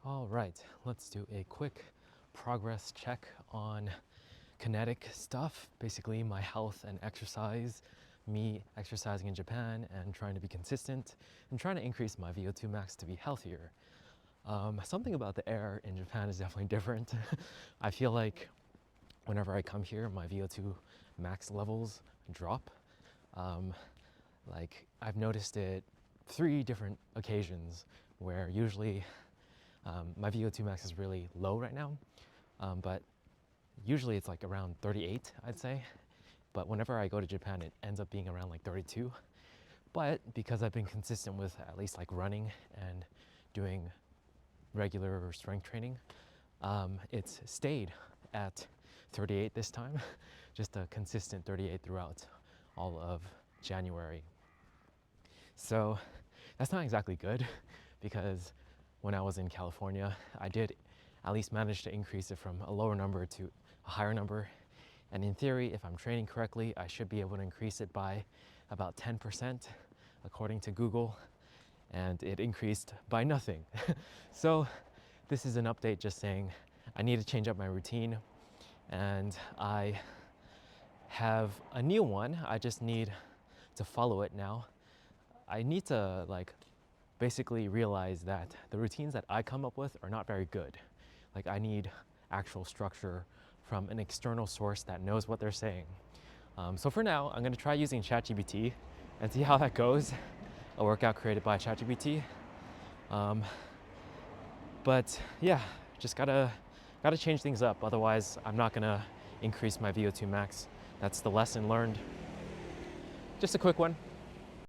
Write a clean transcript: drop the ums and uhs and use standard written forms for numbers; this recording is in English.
All right, let's do a quick progress check on kinetic stuff, basically my health and exercise, me exercising in Japan and trying to be consistent and trying to increase my VO2 max to be healthier. Something about the air in Japan is definitely different. I feel like whenever I come here, my VO2 max levels drop. Like I've noticed it 3 different occasions where usually my VO2 max is really low right now, but usually it's like around 38, I'd say. But whenever I go to Japan, it ends up being around like 32. But because I've been consistent with at least like running and doing regular strength training, it's stayed at 38 this time, just a consistent 38 throughout all of January. So that's not exactly good because when I was in California, I did at least manage to increase it from a lower number to a higher number. And in theory, if I'm training correctly, I should be able to increase it by about 10%, according to Google. And it increased by nothing. So this is an update just saying I need to change up my routine. And I have a new one. I just need to follow it now. I need to basically realize that the routines that I come up with are not very good. Like I need actual structure from an external source that knows what they're saying. So for now, I'm gonna try using ChatGPT and see how that goes. A workout created by ChatGPT. But yeah, just gotta change things up. Otherwise, I'm not gonna increase my VO2 max. That's the lesson learned. Just a quick one.